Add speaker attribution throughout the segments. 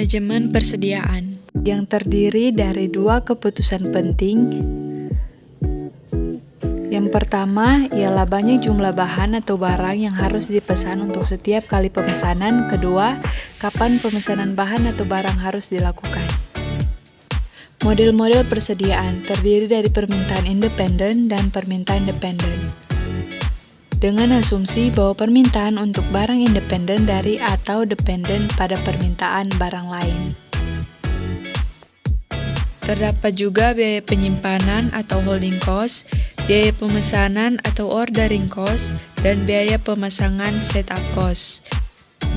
Speaker 1: Manajemen persediaan
Speaker 2: yang terdiri dari dua keputusan penting. Yang pertama ialah banyak jumlah bahan atau barang yang harus dipesan untuk setiap kali pemesanan. Kedua, kapan pemesanan bahan atau barang harus dilakukan. Model-model persediaan terdiri dari permintaan independen dan permintaan dependen. Dengan asumsi bahwa permintaan untuk barang independen dari atau dependen pada permintaan barang lain. Terdapat juga biaya penyimpanan atau holding cost, biaya pemesanan atau ordering cost, dan biaya pemasangan setup cost.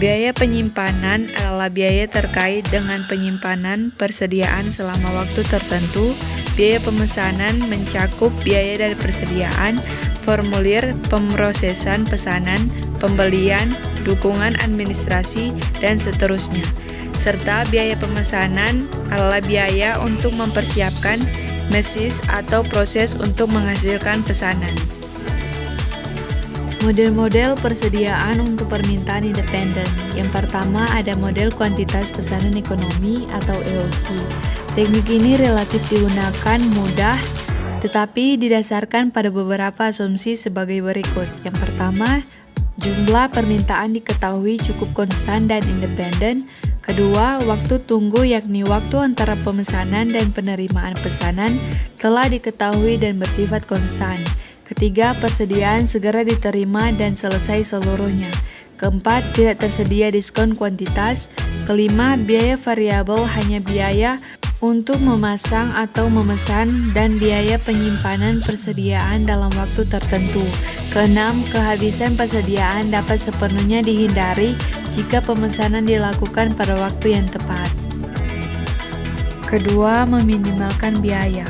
Speaker 2: Biaya penyimpanan adalah biaya terkait dengan penyimpanan persediaan selama waktu tertentu. Biaya pemesanan mencakup biaya dari persediaan, formulir pemrosesan pesanan, pembelian, dukungan administrasi, dan seterusnya. Serta biaya pemesanan adalah biaya untuk mempersiapkan mesin atau proses untuk menghasilkan pesanan. Model-model persediaan untuk permintaan independen. Yang pertama ada model kuantitas pesanan ekonomi atau EOQ. Teknik ini relatif digunakan mudah, tetapi didasarkan pada beberapa asumsi sebagai berikut. Yang pertama, jumlah permintaan diketahui cukup konstan dan independen. Kedua, waktu tunggu yakni waktu antara pemesanan dan penerimaan pesanan telah diketahui dan bersifat konstan. Ketiga, persediaan segera diterima dan selesai seluruhnya. Keempat, tidak tersedia diskon kuantitas. Kelima, biaya variabel hanya biaya untuk memasang atau memesan dan biaya penyimpanan persediaan dalam waktu tertentu. Keenam, kehabisan persediaan dapat sepenuhnya dihindari jika pemesanan dilakukan pada waktu yang tepat. Kedua, meminimalkan biaya.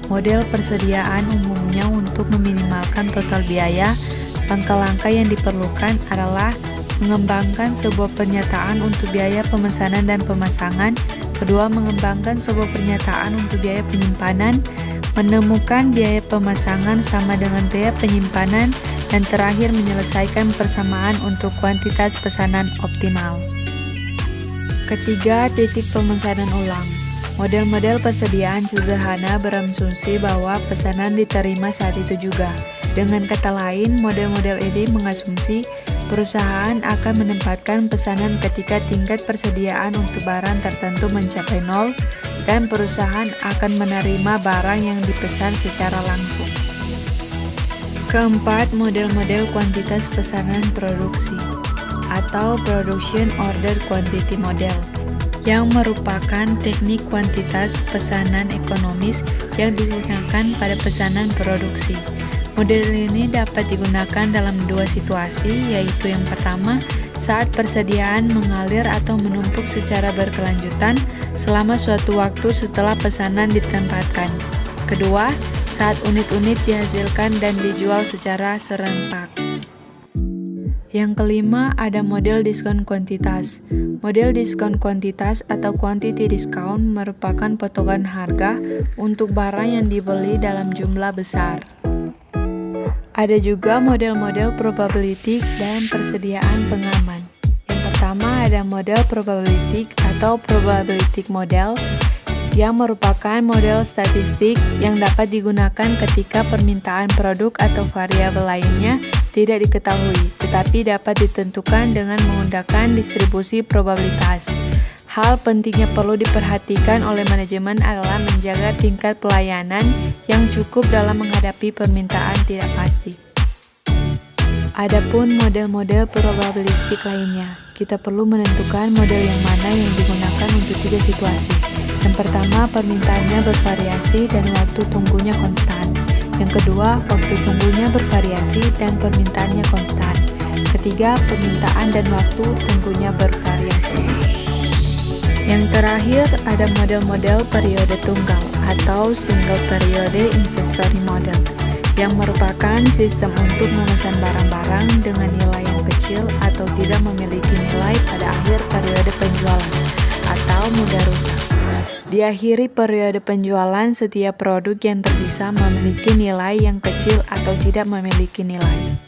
Speaker 2: Model persediaan umumnya untuk meminimalkan total biaya. Langkah-langkah yang diperlukan adalah mengembangkan sebuah pernyataan untuk biaya pemesanan dan pemasangan. Kedua, mengembangkan sebuah pernyataan untuk biaya penyimpanan, menemukan biaya pemasangan sama dengan biaya penyimpanan, dan terakhir menyelesaikan persamaan untuk kuantitas pesanan optimal. Ketiga, titik pemesanan ulang. Model-model persediaan sederhana berasumsi bahwa pesanan diterima saat itu juga. Dengan kata lain, model-model ini mengasumsi perusahaan akan menempatkan pesanan ketika tingkat persediaan untuk barang tertentu mencapai 0 dan perusahaan akan menerima barang yang dipesan secara langsung. Keempat, model-model kuantitas pesanan produksi atau Production Order Quantity Model yang merupakan teknik kuantitas pesanan ekonomis yang digunakan pada pesanan produksi. Model ini dapat digunakan dalam dua situasi, yaitu yang pertama, saat persediaan mengalir atau menumpuk secara berkelanjutan selama suatu waktu setelah pesanan ditempatkan. Kedua, saat unit-unit dihasilkan dan dijual secara serentak. Yang kelima, ada model diskon kuantitas. Model diskon kuantitas atau quantity discount merupakan potongan harga untuk barang yang dibeli dalam jumlah besar. Ada juga model-model probabilistik dan persediaan pengaman. Yang pertama ada model probabilistik atau probabilistic model yang merupakan model statistik yang dapat digunakan ketika permintaan produk atau variabel lainnya tidak diketahui, tetapi dapat ditentukan dengan menggunakan distribusi probabilitas. Hal penting yang perlu diperhatikan oleh manajemen adalah menjaga tingkat pelayanan yang cukup dalam menghadapi permintaan tidak pasti. Adapun model-model probabilistik lainnya, kita perlu menentukan model yang mana yang digunakan untuk tiga situasi. Yang pertama, permintaannya bervariasi dan waktu tunggunya konstan. Yang kedua, waktu tunggunya bervariasi dan permintaannya konstan. Ketiga, permintaan dan waktu tunggunya bervariasi. Yang terakhir, ada model-model periode tunggal atau single periode inventory model yang merupakan sistem untuk memesan barang-barang dengan nilai yang kecil atau tidak memiliki nilai pada akhir periode penjualan atau mudah rusak. Di akhir periode penjualan, setiap produk yang tersisa memiliki nilai yang kecil atau tidak memiliki nilai.